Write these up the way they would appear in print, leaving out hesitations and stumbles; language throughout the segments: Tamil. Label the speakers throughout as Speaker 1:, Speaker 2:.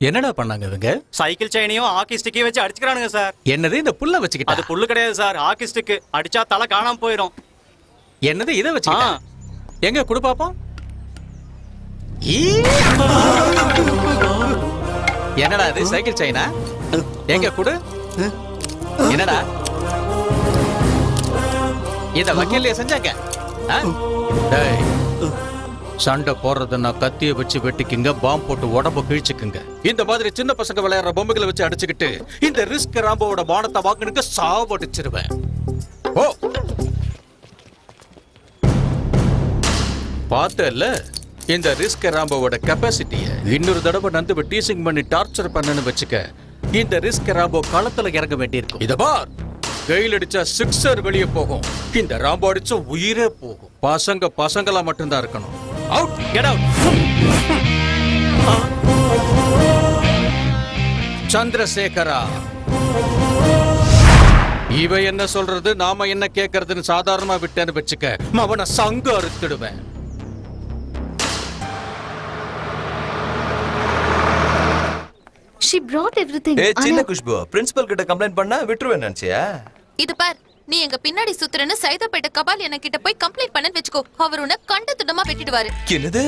Speaker 1: என்னடா பண்ணாங்க இவங்க?
Speaker 2: சைக்கிள் செயினையும் ஹாக்கி ஸ்டிக்கையும் வச்சு அடிச்சுக்கிறானுங்க சார்.
Speaker 1: என்னது இந்த புல்ல வச்சுக்கிட்டா?
Speaker 2: அது புல்லு கிடையாது சார், ஹாக்கி ஸ்டிக். அடிச்சா தலை காணாம போயிடும்.
Speaker 1: என்னது இதை வச்சுக்கிட்டா? எங்க குடு பாப்போம். என்னடா இது சைக்கிள் செயினா? எங்க குடு. என்னடா இத வக்கீலையே செஞ்சாங்க? டேய், சண்டை போடுறதுன்னா கத்திய வச்சு வெட்டிக்குங்க, பாம்பு போட்டு உடம்ப கிழிச்சுக்குங்க. இந்த மாதிரி சின்ன பசங்க விளையாடுற பொம்மைகளை வச்சு அடிச்சுக்கிட்டு இந்த ரிஸ்க் ராம்போட மானத்தை வாங்கினுக்கு சாவடிச்சிருவேன். ஓ பார்த்தல இந்த ரிஸ்க் ராம்போட கெப்பாசிட்டியை. இன்னொரு தடவை நந்துவை டீசிங் பண்ணி டார்ச்சர் பண்ணனு வச்சுக்க, இந்த ரிஸ்க் ராம்போ களத்துல இறங்க வேண்டியிருக்கும். இத பார், கையில் அடிச்சா சிக்ஸர் வெளியே போகும், இந்த ராம்போ அடிச்சா உயிரே போகும். பசங்க பசங்களா மட்டும்தான் இருக்கணும். Out, get out. சந்திரசேகரா, இவ என்ன சொல்றது நாம என்ன கேட்கறதுன்னு சாதாரணமா விட்டேன்னு வச்சுக்க, அவனை சங்க அறுத்துடுவேன்.
Speaker 3: She brought everything.
Speaker 4: ஏய் சின்ன குஷ்பு, பிரின்சிபல் கிட்ட கம்ப்ளைண்ட் பண்ணா விட்டுருவேன் நினைச்சியா?
Speaker 3: இது பார், நீ எங்க பின்னாடி சுத்துறன்னு சைதாப்பேட்டை கபால் என்ன கிட்ட போய் கம்ப்ளைண்ட் பண்ணன்னு வெச்சுக்கோ. அவர் உன்னை கண்ட துண்டமா வெட்டிடுவாரு.
Speaker 4: என்னது?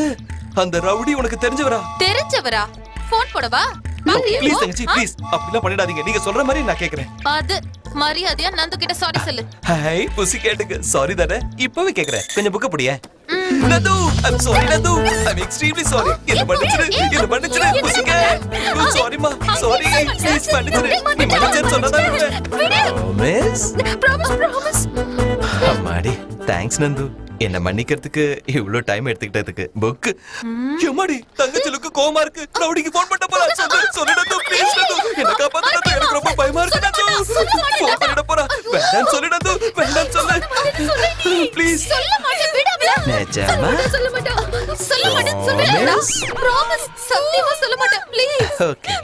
Speaker 4: அந்த ரவுடி உனக்கு தெரிஞ்சவரா?
Speaker 3: தெரிஞ்சவரா? போன் போடவா?
Speaker 4: ப்ளீஸ் தங்கச்சி ப்ளீஸ், அப்படிலாம் பண்ணிடாதீங்க. நீங்க சொல்ற மாதிரி நான் கேக்குறேன்.
Speaker 3: அது மரியாதையா நந்து கிட்ட சாரி சொல்லு.
Speaker 4: ஹை புசி கேட்டுங்க. சாரி தானே, இப்பவே கேக்குறேன். கொஞ்சம் புக்க புடியே. நது, ஐ அம் சாரி நது, ஐ அம் எக்ஸ்ட்ரீம்லி சாரி. என்ன மன்னிச்சிடு புசி கே. சாரி மா, சாரி ப்ளீஸ் மன்னிச்சிடு. நீ மன்னிச்சேன்னு சொன்னதா ப்ராமிஸ். அம்மாடி, தேங்க்ஸ் நந்து. என்ன மன்னிக்கிறதுக்கு இவ்ளோ டைம் எடுத்துக்கிட்டதுக்கு. புக் எம்மாடி, தங்கச்சிலுக்கு கோவமா இருக்கு. ரவுடிக்கு ஃபோன் பண்ண போறா. சொல்லு நந்து ப்ளீஸ் நந்து, என்ன காப்பாத்து நந்து. எனக்கு ரொம்ப பயமா இருக்கு நந்து. ஃபோன் பண்ண போறா. வேண்டாம் சொல்லு நந்து, வேண்டாம் சொல்லு ப்ளீஸ்.
Speaker 3: சொல்ல மாட்டேன், விடாமல.
Speaker 4: நிஜமா
Speaker 3: சொல்ல மாட்டேன். சொல்ல மாட்டேன் சொல்றேன்டா. ப்ராமிஸ், சத்தியமா சொல்ல மாட்டேன் ப்ளீஸ்.
Speaker 4: ஓகே.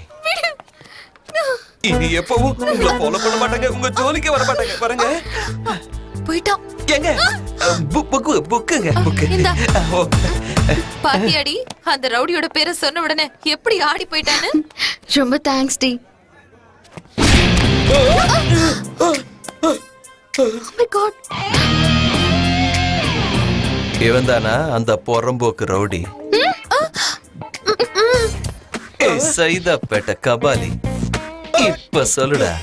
Speaker 4: இனி எப்பவும் உங்களை ஃபாலோ பண்ண மாட்டாங்க, உங்க ஜோலிக்கு வர மாட்டாங்க. பாருங்க
Speaker 3: போய்ட்டான்.
Speaker 4: எங்க புக்குங்க புக்கு.
Speaker 3: பாத்தியாடி, அந்த ரவுடியோட பேரை சொன்ன உடனே எப்படி ஆடி போயிட்டான்னு. ரொம்ப தேங்க்ஸ் டி. my god,
Speaker 4: இவன் தானா அந்த பொறம்போக்கு ரவுடி? சைதாப்பேட்டை கபாலி. இப்ப சொல்லுடா,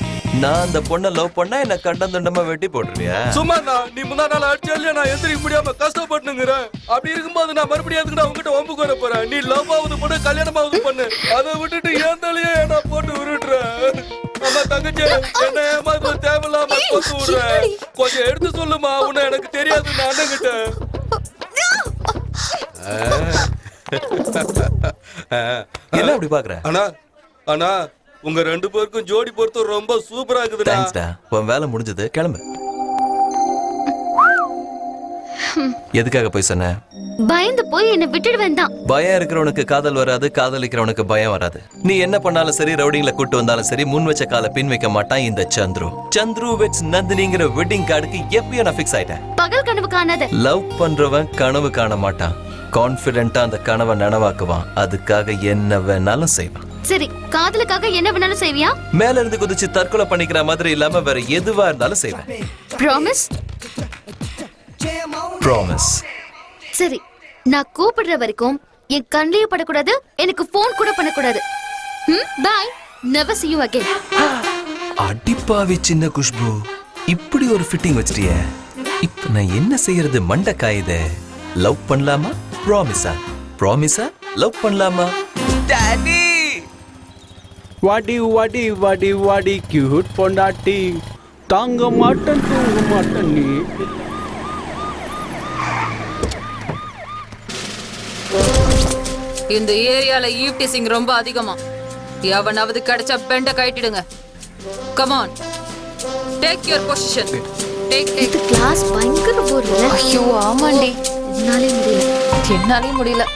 Speaker 4: நான் அந்த பொண்ணை லவ் பண்ணா என்ன கண்டந்துண்டமா வெட்டி போட்டுருவியா?
Speaker 5: சும்மா நீ முந்தா நாள் அடிச்சாலே நான் எந்திரிக்க முடியாம கஷ்டப்பட்டுங்கிறேன். அப்படி இருக்கும்போது நான் மறுபடியும் அதுக்கு உங்ககிட்ட வம்புக்கு வர போறேன். நீ லவ் ஆகுது பண்ணு, கல்யாணமாவது பண்ணு. அதை விட்டுட்டு ஏன் தலையே நான் போட்டு விட்டுறேன். அம்மா தங்கச்சி, என்ன ஏமாத்த தேவையில்லாம போட்டு விடுறேன். கொஞ்சம் எடுத்து சொல்லுமா, உன்னை எனக்கு தெரியாது. நான் அண்ணங்கிட்ட
Speaker 4: என்ன அப்படி பாக்குற?
Speaker 5: ஆனா உங்க ரெண்டு பேருக்கும் ஜோடி பொறுத்து ரொம்ப சூப்பரா இருக்குதுடா.
Speaker 4: தேங்க்ஸ்டா, உன் வேலை முடிஞ்சது, கிளம்பு. எதுக்காக போய் சொன்ன?
Speaker 3: பயந்து போய் என்ன விட்டுடுவேன் தான்.
Speaker 4: பயம் இருக்கிறவனுக்கு காதல் வராது, காதலிக்கிறவனுக்கு பயம் வராது. நீ என்ன பண்ணாலும் சரி, ரவுடிங்களை கூட்டு வந்தாலும் சரி, முன் வச்ச கால பின் வைக்க மாட்டான் இந்த சந்துரு வெட்ஸ் நந்தினிங்கிற வெட்டிங் கார்டுக்கு எப்பயும் நான் ஃபிக்ஸ் ஆயிட்டேன்.
Speaker 3: பகல் கனவு காணாத.
Speaker 4: லவ் பண்றவன் கனவு காண மாட்டான், கான்பிடென்ட்டா அந்த கனவை நனவாக்குவான். அதுக்காக என்ன வேணாலும் செய்வான்.
Speaker 3: சரி, காதலுக்காக என்ன வேணாலும் செய்வியா?
Speaker 4: மேல இருந்து குதிச்சு தற்கொலை பண்ணிக்கிற மாதிரி இல்லாம வேற எதுவா இருந்தாலும் செய்வேன்.
Speaker 3: ப்ராமிஸ்?
Speaker 4: ப்ராமிஸ்.
Speaker 3: சரி, நான் கூப்பிடுற வரைக்கும் என் கண்ணிலே படக்கூடாது, எனக்கு போன் கூட பண்ணக்கூடாது. Bye, never see you again.
Speaker 4: அடிப்பாவி சின்ன குஷ்பு, இப்படி ஒரு ஃபிட்டிங் வச்சிட்டியே. இப்ப நான் என்ன செய்யறது? மண்டை காயுதே. லவ் பண்ணலாமா? ப்ராமிஸா? ப்ராமிஸா? லவ் பண்ணலாமா? டாடி
Speaker 5: வாடி வாடி வாடி வாடி கியூட் பொண்டாட்டி, தாங்க மாட்டேன் தூங்க மாட்டேன் நீ.
Speaker 6: இந்த ஏரியால ஈவ்டீசிங் ரொம்ப அதிகமா. எவனாவது கிடைச்சா பெண்ட கட்டிடுங்க. Come on, take your position.
Speaker 3: இது கிளாஸ் பயங்கர போர் இல்ல?
Speaker 6: ஐயோ ஆமாண்டி,
Speaker 3: என்னாலே முடியல.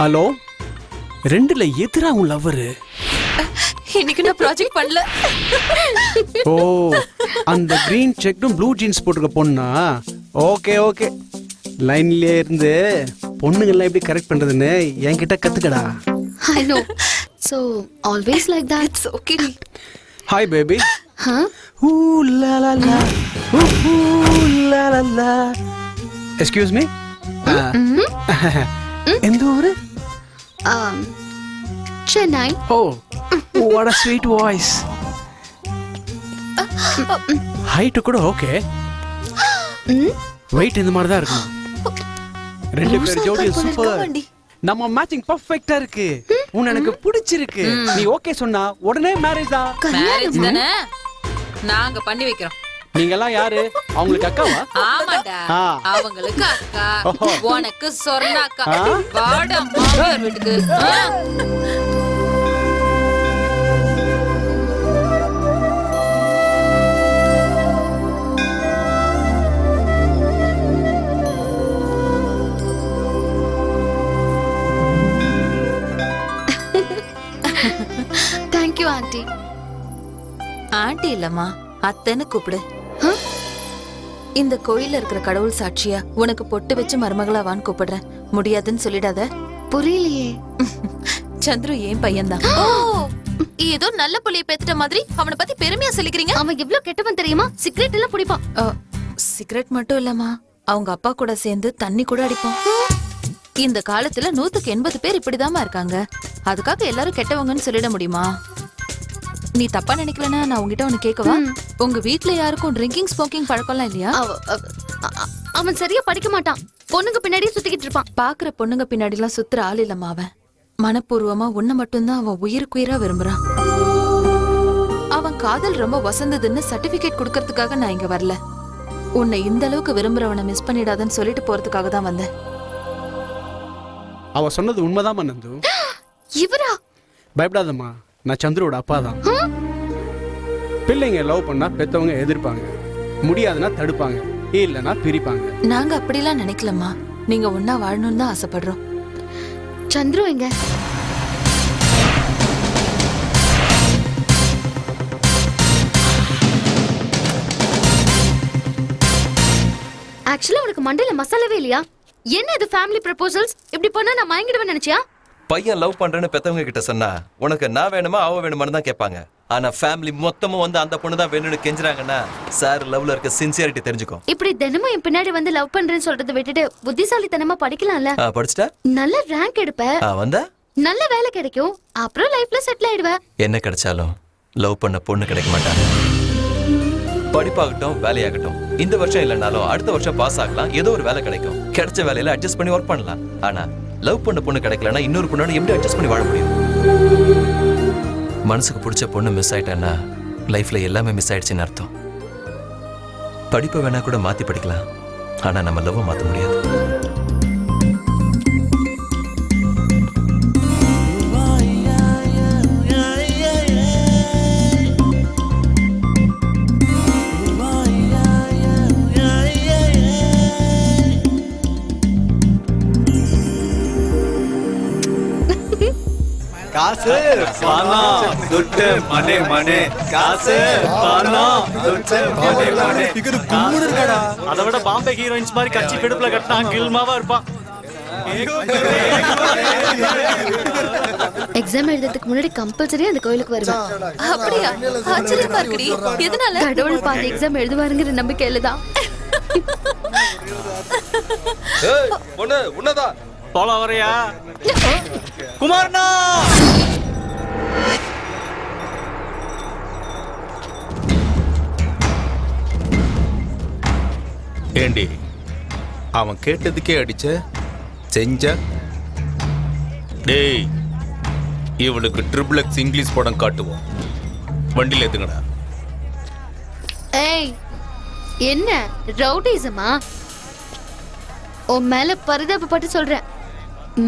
Speaker 5: ஹலோ, ரெண்டுல எதிரா உன் லவ்வரு?
Speaker 6: இன்னைக்கு நான் ப்ராஜெக்ட் பண்ணல.
Speaker 5: ஓ, அந்த கிரீன் செக்கும் ப்ளூ ஜீன்ஸ் போட்டுக்க பொண்ணா? ஓகே ஓகே, லைன்லயே இருந்து
Speaker 7: பொண்ணுங்கெல்லாம் எப்படி கரெக்ட் பண்றதுன்னு என்கிட்ட கத்துக்கடா.
Speaker 3: I know. So always like that.
Speaker 6: It's okay.
Speaker 7: Hi baby.
Speaker 3: Huh?
Speaker 7: ஊ லா லா லா ஊ லா லா லா. Excuse me. எந்த ஊரு?
Speaker 3: Chennai.
Speaker 7: Oh what a sweet voice. Height கூட ஓகே. வெயிட் இந்த மாதிரி தான் இருக்கும். ரெண்டு பேர் ஜோடி சூப்பர். நம்ம மேட்சிங் பர்ஃபெக்ட்டா இருக்கு. உன்னை எனக்கு பிடிச்சிருக்கு. நீ ஓகே சொன்னா உடனே மேரேஜ் தான்.
Speaker 6: மேரேஜ் தானே நாங்க பண்ணி வைக்கிறோம்.
Speaker 7: நீங்க எல்லாம் யாரு? அவங்களுக்கு அக்காவா?
Speaker 6: ஆமாடா
Speaker 7: ஆ.
Speaker 6: அவங்களுக்கு அக்கா
Speaker 7: ஓஹோ.
Speaker 6: உனக்கு சொர்ணா அக்கா.
Speaker 7: ஆ?
Speaker 6: வாடா மாமியார் வீட்டுக்கு. ஆ?
Speaker 3: Thank you, auntie.
Speaker 6: ஆண்டி இல்லம்மா அத்தைன்னு கூப்பிடு.
Speaker 3: Huh?
Speaker 6: இந்த கோயில்ல இருக்கிற கடவுள் சாட்சியா உனக்கு பொட்டு வச்சு மருமகளாவான்னு கூப்பிடுறேன். முடியாதுன்னு சொல்லிடாத.
Speaker 3: புரியலையே.
Speaker 6: சந்துரு ஏன் பையன்தான். ஏதோ நல்ல புள்ளைய பெத்துட்ட மாதிரி அவனை பத்தி பெருமையா சொல்லிக்கிறீங்க.
Speaker 3: அவன் எவ்வளவு கெட்டவன் தெரியுமா? சிகரெட் எல்லாம் குடிப்பான்.
Speaker 6: சிகரெட் மட்டும் இல்லம்மா அவங்க அப்பா கூட சேர்ந்து தண்ணி கூட அடிப்பான். இந்த காலத்துல 100க்கு 80 பேர் இப்படிதாம்மா இருக்காங்க. அதுக்காக எல்லாரும் கெட்டவங்கன்னு சொல்லிட முடியுமா? நீ தப்பா நினைக்கலன்னா நான் உங்ககிட்ட ஒன்னு கேட்கவா? உங்க வீட்ல யாருக்கும் ட்ரிங்கிங் ஸ்மோக்கிங் பழக்கம்லாம் இல்லையா?
Speaker 3: அவன் சரியா படிக்க மாட்டான். பொண்ணுங்க பின்னாடியே சுத்திக்கிட்டு இருப்பான்.
Speaker 6: பாக்குற பொண்ணுங்க பின்னாடி எல்லாம் சுத்துற ஆள் இல்லம்மா அவன். மனப்பூர்வமா உன்னை மட்டும்தான் அவன் உயிருக்குயிரா விரும்புறான். அவன் காதல் ரொம்ப வசந்ததுன்னு சர்டிபிகேட் கொடுக்கறதுக்காக நான் இங்க வரல. உன்னை இந்த அளவுக்கு விரும்புறவனை மிஸ் பண்ணிடாதன்னு சொல்லிட்டு போறதுக்காக தான் வந்தேன்.
Speaker 7: அவ சொன்னது உண்மைதான் நந்து.
Speaker 3: இவரா?
Speaker 7: பயப்படாதம்மா, நான் சந்துருவோட அப்பா தான். பிள்ளைங்க லவ் பண்ணா பெத்தவங்க எதிர்ப்பாங்க, முடியாதுன்னா தடுப்பாங்க, இல்லைன்னா பிரிப்பாங்க.
Speaker 6: நாங்க அப்படிலாம் நினைக்கலம்மா. நீங்க ஒன்னா வாழணும்னு தான் ஆசைப்படுறோம்.
Speaker 3: சந்துரு எங்க? ஆக்சுவலா உனக்கு மண்டையில மசாலாவே இல்லையா? என்ன இது ஃபேமிலி ப்ரப்போசல்ஸ்? இப்படி பண்ணா நான் மயங்கிடுவேன் நினைச்சியா?
Speaker 4: பையன் லவ் பண்றேன்னு பெத்தவங்க கிட்ட சொன்னா உனக்கு நான் வேணுமா அவ வேணுமான்னு தான் கேட்பாங்க. ஆனா ஃபேமிலி மொத்தமும் வந்து அந்த பொண்ணு தான் வேணும்னு கெஞ்சுறாங்கன்னா சார் லவ்ல இருக்க சின்சியாரிட்டி தெரிஞ்சுக்கும்.
Speaker 3: இப்படி தினமும் என் பின்னாடி வந்து லவ் பண்றேன்னு சொல்றதை விட்டுட்டு புத்திசாலித்தனமா படிக்கலாம்ல.
Speaker 4: படிச்சுட்டா
Speaker 3: நல்ல ரேங்க் எடுப்ப,
Speaker 4: வந்தா
Speaker 3: நல்ல வேலை கிடைக்கும், அப்புறம் லைஃப்ல செட்டில் ஆயிடுவ.
Speaker 4: என்ன கிடைச்சாலும் லவ் பண்ண பொண்ணு கிடைக்க மாட்டாங்க. படிப்பாகட்டும் வேலையாகட்டும் இந்த வருஷம் இல்லைனாலும் அடுத்த வருஷம் பாஸ் ஆகலாம், ஏதோ ஒரு வேலை கிடைக்கும். கிடைச்ச வேலையில அட்ஜஸ்ட் பண்ணி ஒர்க் பண்ணலாம். ஆனா லவ் பண்ண பொண்ணு கிடைக்கலன்னா இன்னொரு பொண்ணோட எப்படி அட்ஜஸ்ட் பண்ணி வாழ முடியும்? மனசுக்கு பிடிச்ச பொண்ணு மிஸ் ஆயிட்டான்னா லைஃப்ல எல்லாமே மிஸ் ஆயிடுச்சுன்னு அர்த்தம். படிப்பை வேணா கூட மாத்தி படிக்கலாம், ஆனா நம்ம லவ் மாத்த முடியாது.
Speaker 2: காசு பணம் துட்டு மனே மனே காசு பணம் துட்டு மனே மனே இது கும்முடுங்கடா. அத விட பாம்பே ஹீரோயின்ஸ் மாதிரி கட்சி பிடிப்புல கட்டினா கில்மாவா இருப்பான்.
Speaker 3: எக்ஸாம் எழுதுறதுக்கு முன்னாடி கம்பல்சரி அந்த கோயிலுக்கு வருவேன்.
Speaker 6: அப்படியா? ஆச்சரியமா இருக்குடி. எதனால?
Speaker 3: கடவுள் பாதி எக்ஸாம் எழுதுவாருங்கிற நம்பிக்கையில தான்.
Speaker 5: ஏய் பொண்ணு உன்னதா
Speaker 2: போலாம் வரையா குமார்னா?
Speaker 1: ஏண்டி அவன் கேட்டதுக்கே அடிச்ச செஞ்ச? டேய் இவளுக்கு ட்ரிபிள் எக்ஸ் இங்கிலீஷ் படம் காட்டுவோம். வண்டியில் எதுங்கடா.
Speaker 3: ஏய் என்ன ரவுடிசமா? உன் மேல பரிதாபப்பட்டு சொல்றேன்,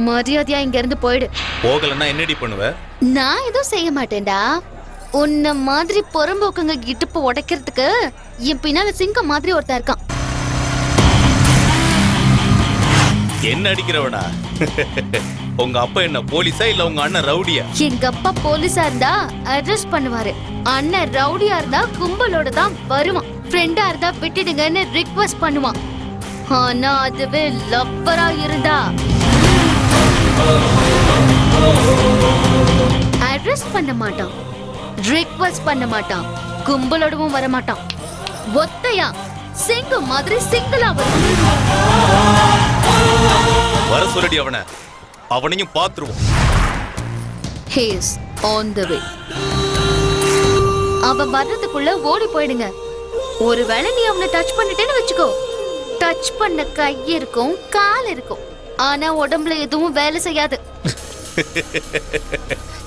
Speaker 3: மரியாதையா இங்க இருந்து போயிடு.
Speaker 1: போகலன்னா என்னடி பண்ணுவ?
Speaker 3: நான் எதுவும் செய்ய மாட்டேன்டா. உன்ன மாதிரி புறம்போக்குங்க இடுப்பு உடைக்கிறதுக்கு என் பின்னால சிங்கம் மாதிரி ஒருத்தன் இருக்கான்.
Speaker 1: என்ன அடிக்கிறவனா? உங்க அப்பா என்ன போலீஸா இல்ல உங்க அண்ணன் ரவுடியா?
Speaker 3: எங்க அப்பா போலீஸா இருந்தா அரெஸ்ட் பண்ணுவாரு, அண்ணன் ரவுடியா இருந்தா கும்பலோட தான் வருவான். ஃப்ரெண்டா இருந்தா விட்டுடுங்கன்னு ரிக்வெஸ்ட் பண்ணுவான். ஆனா அதுவே லவ்வரா இருந்தா அரெஸ்ட் பண்ண மாட்டான், ரிக்வெஸ்ட் பண்ண மாட்டான், கும்பலோடவும் வர மாட்டான். ஒத்தையா சிங்கம் மாதிரி சிங்கிளா வரும்.
Speaker 8: வர சொல்லடி அவனை, அவனையும் பாத்துருவோம்.
Speaker 3: He is on the way. அவன் வர்றதுக்குள்ள ஓடி போயிடுங்க. ஒருவேளை நீ அவனை டச் பண்ணிட்டேன்னு வச்சுக்கோ, டச் பண்ண கை இருக்கும், கால் இருக்கும், ஆனா உடம்புல எதுவும் வேலை செய்யாது.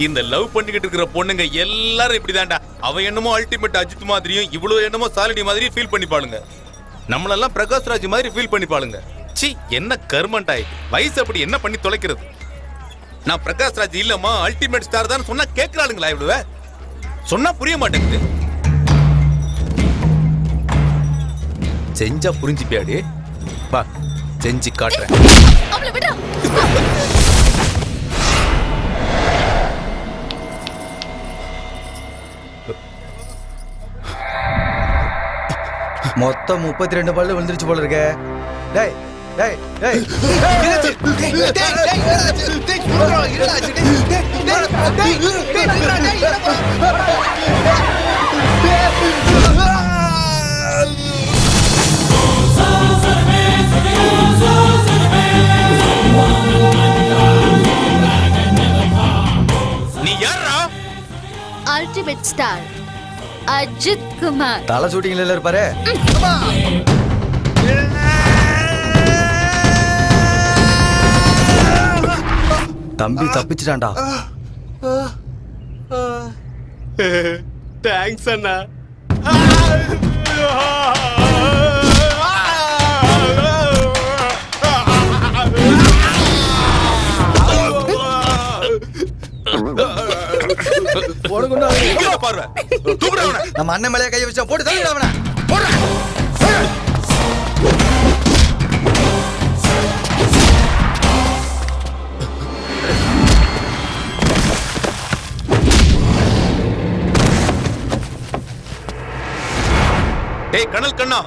Speaker 8: இந்த லவ் பண்ணிக்கிட்டு இருக்கிற பொண்ணுங்க எல்லாரும் இப்படிதான்டா. அவன் என்னமோ அல்டிமேட் அஜித் மாதிரியும் இவ்வளவு என்னமோ சாலினி மாதிரியும் ஃபீல் பண்ணிப்பாளுங்க. நம்மளெல்லாம் பிரகாஷ்ராஜ் மாதிரி ஃபீல் பண்ணிப்பாளுங்க. சி, என்ன கர்மண்டாய், வயசு அப்படி என்ன பண்ணி தொலைக்கிறது. நான் பிரகாஷ்ராஜ் இல்லம்மா அல்டிமேட் ஸ்டார் தான் சொன்னா கேட்கறாளுங்களா? இவ்வளவு சொன்னா புரிய மாட்டேங்குது. செஞ்சா புரிஞ்சுப்பியாடி? வா செஞ்சு காட்டுறேன்.
Speaker 3: அவளை விடு.
Speaker 5: மொத்தம் 32 பல்லு விழுந்துருச்சு போல இருக்கே. டேய் டேய் டேய்
Speaker 8: நீ யாரா?
Speaker 3: Ultimate star Ajith Kumar.
Speaker 5: தலை ஷூட்டிங்ல இருப்பாரு. தம்பி தப்பிச்சிட்டான்டா.
Speaker 2: தேங்க்ஸ் அண்ணா.
Speaker 8: பார்வை தூக்குடா அவனை.
Speaker 5: நம்ம அண்ணன் மேலே கையை வச்சா போட்டு தள்ளிடு அவனை.
Speaker 8: டேய் கனல் கண்ணா,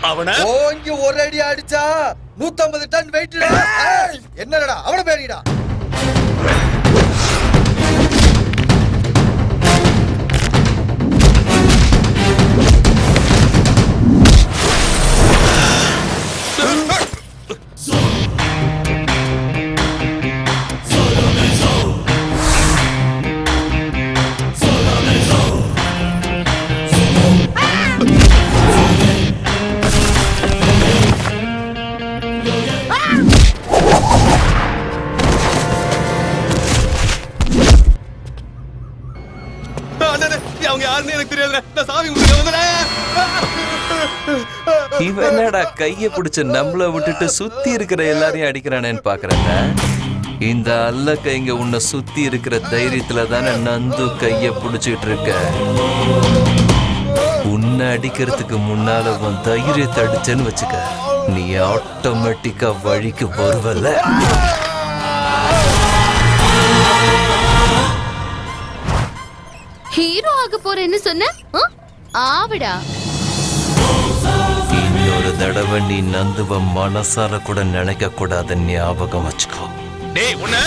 Speaker 8: அவனை
Speaker 5: ஓங்கி ஒரு அடி அடிச்சா 150 டன் வெயிட். என்னடா அவன பேரிடா.
Speaker 2: அவங்க யாருன்னு எனக்கு தெரியாது. நான் சாமி கும்பிடுறேன்.
Speaker 4: இவன் என்னடா கைய பிடிச்ச நம்மள விட்டுட்டு சுத்தி இருக்கிற எல்லாரையும் அடிக்கிறானேன்னு பாக்குறேன்டா. இந்த அல்ல கைங்க உன்னை சுத்தி இருக்கிற தைரியத்துல தானே நந்து கைய பிடிச்சிட்டு இருக்க. உன்னை அடிக்கிறதுக்கு முன்னால உன் தைரியத்தை அடிச்சேன்னு வச்சுக்க, நீ ஆட்டோமேட்டிக்கா வழிக்கு வருவல.
Speaker 3: ஹீரோ ஆக போறேன்னு சொன்ன ஆவிடா.
Speaker 4: இன்னொரு தடவை நீ நந்துவ மனசால கூட நினைக்க கூடாத ஞாபகம் வச்சுக்கோ.
Speaker 8: டேய் உன்னை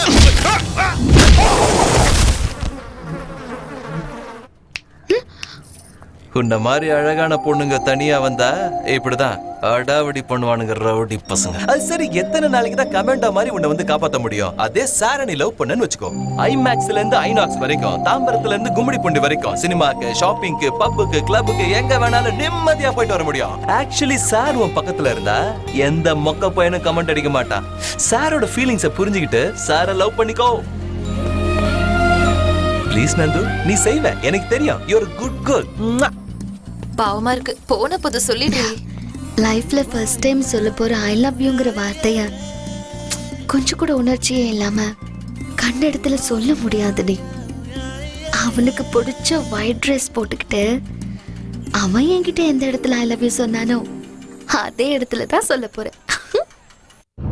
Speaker 4: உன்ன மாதிரி அழகான பொண்ணுங்க தனியா வந்தா இப்படிதான் அடாவடி பண்ணுவானுங்க ரவுடி பசங்க. அது சரி, எத்தனை நாளைக்கு தான் கமெண்டா மாதிரி உன்னை வந்து காப்பாத்த முடியும்? அதே சாரணி லவ் பண்ணன்னு வச்சுக்கோ, ஐமேக்ஸ்ல இருந்து ஐநாக்ஸ் வரைக்கும், தாம்பரத்துல இருந்து கும்மிடிப்பூண்டி வரைக்கும், சினிமாக்கு, ஷாப்பிங்க்கு, பப்புக்கு, கிளப்புக்கு எங்க வேணாலும் நிம்மதியா போயிட்டு வர முடியும். ஆக்சுவலி சார் உன் பக்கத்துல இருந்தா எந்த மொக்க பையனும் கமெண்ட் அடிக்க மாட்டான். சாரோட ஃபீலிங்ஸை புரிஞ்சுக்கிட்டு சாரை லவ் பண்ணிக்கோ. ப்ளீஸ் நந்து, நீ செய்வ, எனக்கு தெரியும். You are good girl.
Speaker 6: பாவமா இருக்கு, போன போது சொல்லிடு.
Speaker 3: லைஃப்ல ஃபர்ஸ்ட் டைம் சொல்ல போற ஐ லவ் யூங்கிற வார்த்தைய கொஞ்சம் கூட உணர்ச்சியே இல்லாம கண்ட இடத்துல சொல்ல முடியாதுடி. அவனுக்கு பிடிச்ச ஒயிட் ட்ரெஸ் போட்டுக்கிட்டு அவன் என்கிட்ட எந்த இடத்துல ஐ லவ் யூ சொன்னானோ அதே இடத்துல தான் சொல்ல போறேன்.